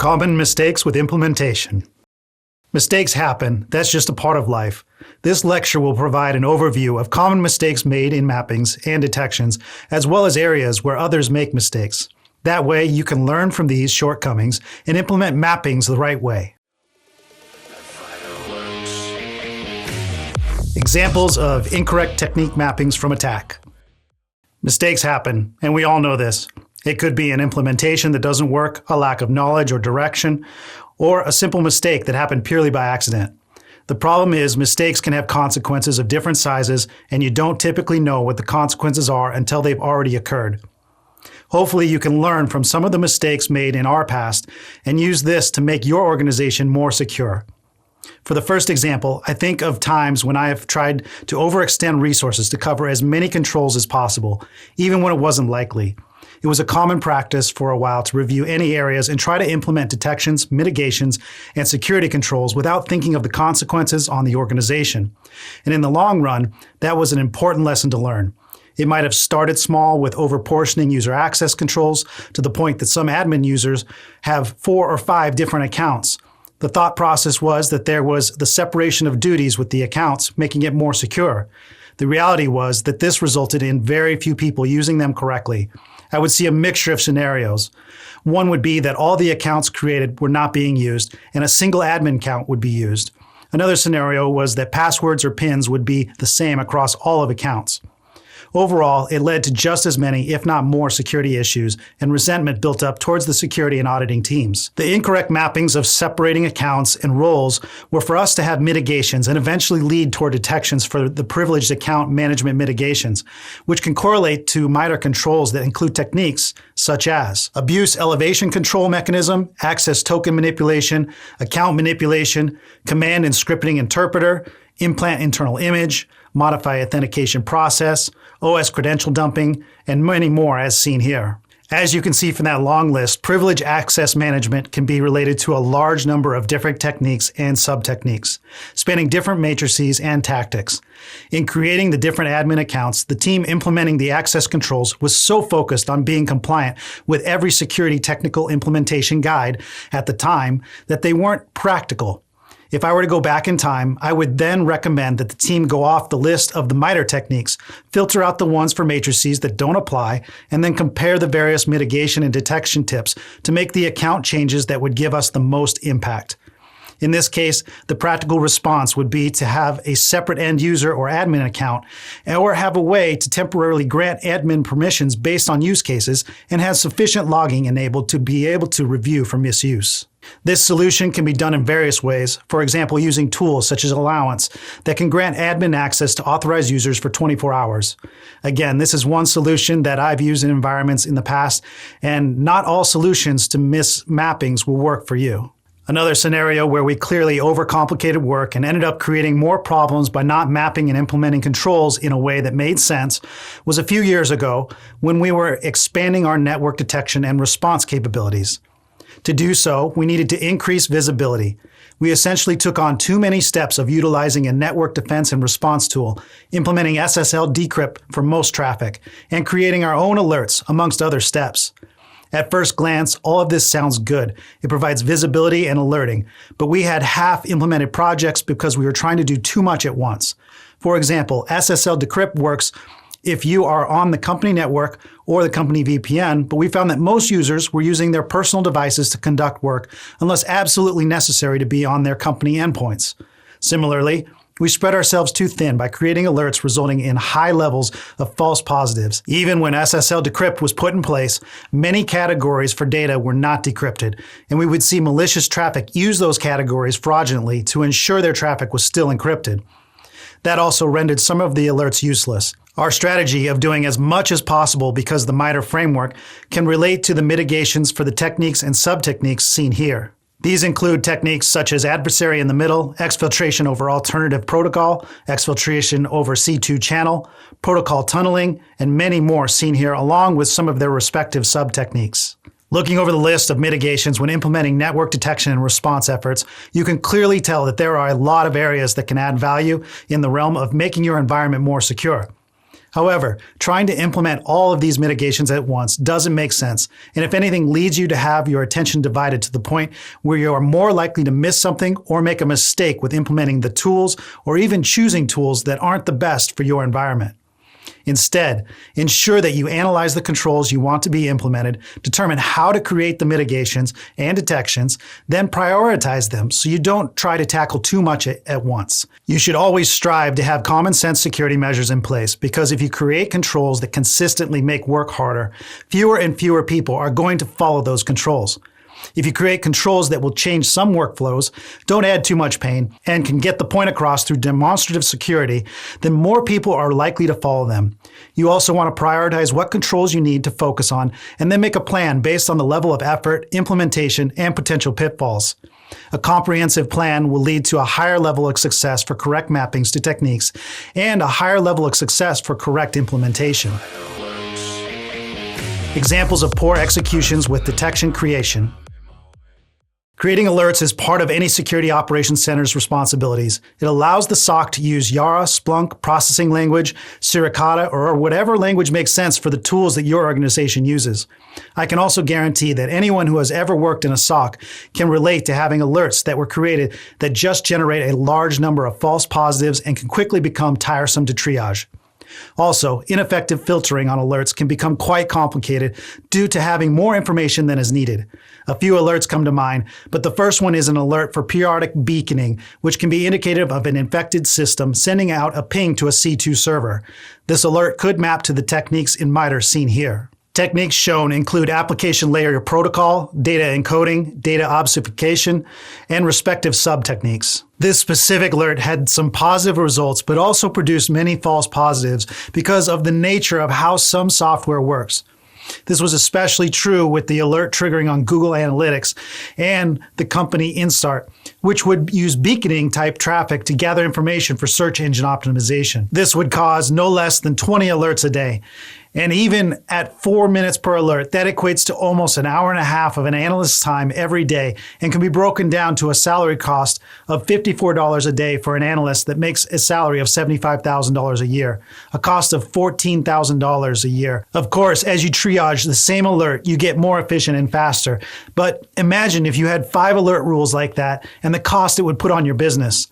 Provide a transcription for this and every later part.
Common mistakes with implementation. Mistakes happen. That's just a part of life. This lecture will provide an overview of common mistakes made in mappings and detections, as well as areas where others make mistakes. That way, you can learn from these shortcomings and implement mappings the right way. Examples of incorrect technique mappings from ATT&CK. Mistakes happen, and we all know this. It could be an implementation that doesn't work, a lack of knowledge or direction, or a simple mistake that happened purely by accident. The problem is mistakes can have consequences of different sizes, and you don't typically know what the consequences are until they've already occurred. Hopefully you can learn from some of the mistakes made in our past and use this to make your organization more secure. For the first example, I think of times when I have tried to overextend resources to cover as many controls as possible, even when it wasn't likely. It was a common practice for a while to review any areas and try to implement detections, mitigations, and security controls without thinking of the consequences on the organization. And in the long run, that was an important lesson to learn. It might have started small with overportioning user access controls to the point that some admin users have 4 or 5 different accounts. The thought process was that there was the separation of duties with the accounts, making it more secure. The reality was that this resulted in very few people using them correctly. I would see a mixture of scenarios. One would be that all the accounts created were not being used and a single admin account would be used. Another scenario was that passwords or PINs would be the same across all of accounts. Overall, it led to just as many, if not more, security issues, and resentment built up towards the security and auditing teams. The incorrect mappings of separating accounts and roles were for us to have mitigations and eventually lead toward detections for the privileged account management mitigations, which can correlate to MITRE controls that include techniques such as abuse elevation control mechanism, access token manipulation, account manipulation, command and scripting interpreter, implant internal image, modify authentication process, OS credential dumping, and many more as seen here. As you can see from that long list, privilege access management can be related to a large number of different techniques and sub-techniques, spanning different matrices and tactics. In creating the different admin accounts, the team implementing the access controls was so focused on being compliant with every security technical implementation guide at the time that they weren't practical. If I were to go back in time, I would then recommend that the team go off the list of the MITRE techniques, filter out the ones for matrices that don't apply, and then compare the various mitigation and detection tips to make the account changes that would give us the most impact. In this case, the practical response would be to have a separate end user or admin account, or have a way to temporarily grant admin permissions based on use cases and have sufficient logging enabled to be able to review for misuse. This solution can be done in various ways, for example using tools such as Allowance that can grant admin access to authorized users for 24 hours. Again, this is one solution that I've used in environments in the past, and not all solutions to mappings will work for you. Another scenario where we clearly overcomplicated work and ended up creating more problems by not mapping and implementing controls in a way that made sense was a few years ago when we were expanding our network detection and response capabilities. To do so, we needed to increase visibility. We essentially took on too many steps of utilizing a network defense and response tool, implementing SSL decrypt for most traffic, and creating our own alerts, amongst other steps. At first glance, all of this sounds good. It provides visibility and alerting, but we had half implemented projects because we were trying to do too much at once. For example, SSL decrypt works if you are on the company network or the company VPN, but we found that most users were using their personal devices to conduct work unless absolutely necessary to be on their company endpoints. Similarly, we spread ourselves too thin by creating alerts resulting in high levels of false positives. Even when SSL decrypt was put in place, many categories for data were not decrypted, and we would see malicious traffic use those categories fraudulently to ensure their traffic was still encrypted. That also rendered some of the alerts useless. Our strategy of doing as much as possible because the MITRE framework can relate to the mitigations for the techniques and sub-techniques seen here. These include techniques such as adversary in the middle, exfiltration over alternative protocol, exfiltration over C2 channel, protocol tunneling, and many more seen here along with some of their respective sub-techniques. Looking over the list of mitigations when implementing network detection and response efforts, you can clearly tell that there are a lot of areas that can add value in the realm of making your environment more secure. However, trying to implement all of these mitigations at once doesn't make sense, and if anything, leads you to have your attention divided to the point where you are more likely to miss something or make a mistake with implementing the tools or even choosing tools that aren't the best for your environment. Instead, ensure that you analyze the controls you want to be implemented, determine how to create the mitigations and detections, then prioritize them so you don't try to tackle too much at once. You should always strive to have common sense security measures in place, because if you create controls that consistently make work harder, fewer and fewer people are going to follow those controls. If you create controls that will change some workflows, don't add too much pain, and can get the point across through demonstrative security, then more people are likely to follow them. You also want to prioritize what controls you need to focus on, and then make a plan based on the level of effort, implementation, and potential pitfalls. A comprehensive plan will lead to a higher level of success for correct mappings to techniques, and a higher level of success for correct implementation. Examples of poor executions with detection creation. Creating alerts is part of any security operations center's responsibilities. It allows the SOC to use Yara, Splunk, processing language, Suricata, or whatever language makes sense for the tools that your organization uses. I can also guarantee that anyone who has ever worked in a SOC can relate to having alerts that were created that just generate a large number of false positives and can quickly become tiresome to triage. Also, ineffective filtering on alerts can become quite complicated due to having more information than is needed. A few alerts come to mind, but the first one is an alert for periodic beaconing, which can be indicative of an infected system sending out a ping to a C2 server. This alert could map to the techniques in MITRE seen here. Techniques shown include application layer protocol, data encoding, data obfuscation, and respective sub-techniques. This specific alert had some positive results, but also produced many false positives because of the nature of how some software works. This was especially true with the alert triggering on Google Analytics and the company Instart, which would use beaconing type traffic to gather information for search engine optimization. This would cause no less than 20 alerts a day. And even at 4 minutes per alert, that equates to almost an hour and a half of an analyst's time every day, and can be broken down to a salary cost of $54 a day for an analyst that makes a salary of $75,000 a year, a cost of $14,000 a year. Of course, as you triage the same alert, you get more efficient and faster. But imagine if you had 5 alert rules like that and the cost it would put on your business.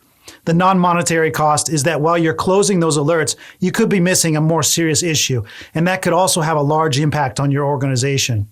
The non-monetary cost is that while you're closing those alerts, you could be missing a more serious issue, and that could also have a large impact on your organization.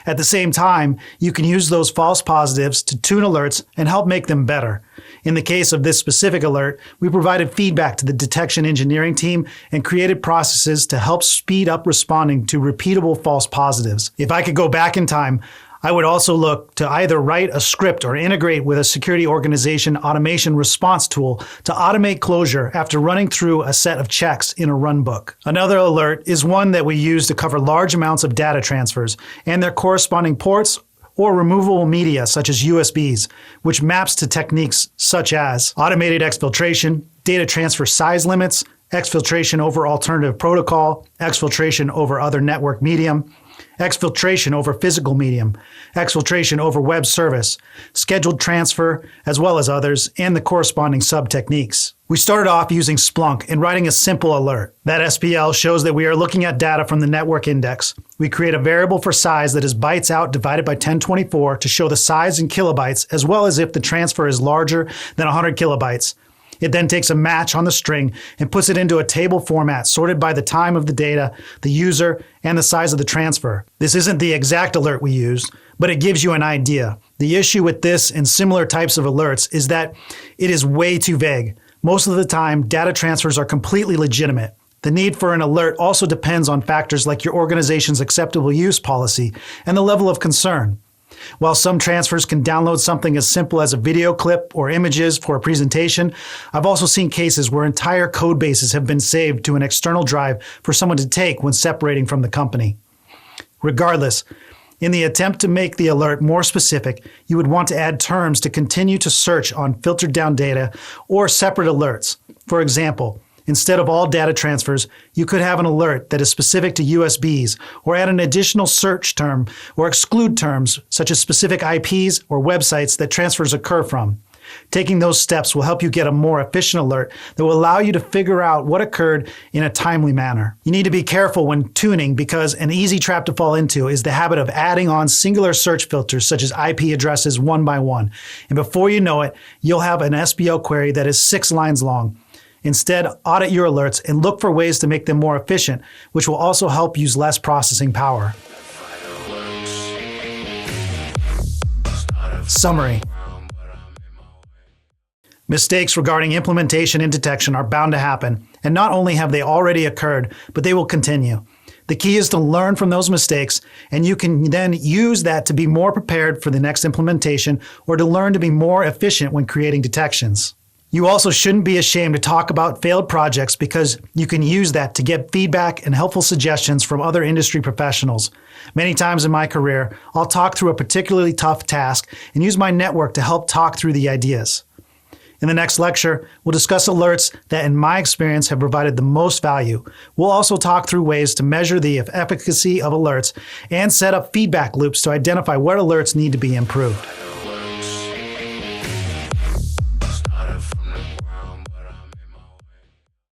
At the same time, you can use those false positives to tune alerts and help make them better. In the case of this specific alert, we provided feedback to the detection engineering team and created processes to help speed up responding to repeatable false positives. If I could go back in time, I would also look to either write a script or integrate with a security organization automation response tool to automate closure after running through a set of checks in a runbook. Another alert is one that we use to cover large amounts of data transfers and their corresponding ports or removable media such as USBs, which maps to techniques such as automated exfiltration, data transfer size limits, exfiltration over alternative protocol, exfiltration over other network medium, exfiltration over physical medium, exfiltration over web service, scheduled transfer, as well as others, and the corresponding sub-techniques. We started off using Splunk and writing a simple alert. That SPL shows that we are looking at data from the network index. We create a variable for size that is bytes out divided by 1024 to show the size in kilobytes, as well as if the transfer is larger than 100 kilobytes. It then takes a match on the string and puts it into a table format sorted by the time of the data, the user, and the size of the transfer. This isn't the exact alert we used, but it gives you an idea. The issue with this and similar types of alerts is that it is way too vague. Most of the time, data transfers are completely legitimate. The need for an alert also depends on factors like your organization's acceptable use policy and the level of concern. While some transfers can download something as simple as a video clip or images for a presentation, I've also seen cases where entire code bases have been saved to an external drive for someone to take when separating from the company. Regardless, in the attempt to make the alert more specific, you would want to add terms to continue to search on filtered down data or separate alerts. For example, instead of all data transfers, you could have an alert that is specific to USBs, or add an additional search term or exclude terms such as specific IPs or websites that transfers occur from. Taking those steps will help you get a more efficient alert that will allow you to figure out what occurred in a timely manner. You need to be careful when tuning because an easy trap to fall into is the habit of adding on singular search filters such as IP addresses one by one. And before you know it, you'll have an SBO query that is 6 lines long. Instead, audit your alerts and look for ways to make them more efficient, which will also help use less processing power. Summary. Mistakes regarding implementation and detection are bound to happen, and not only have they already occurred, but they will continue. The key is to learn from those mistakes, and you can then use that to be more prepared for the next implementation or to learn to be more efficient when creating detections. You also shouldn't be ashamed to talk about failed projects because you can use that to get feedback and helpful suggestions from other industry professionals. Many times in my career, I'll talk through a particularly tough task and use my network to help talk through the ideas. In the next lecture, we'll discuss alerts that, in my experience, have provided the most value. We'll also talk through ways to measure the efficacy of alerts and set up feedback loops to identify what alerts need to be improved.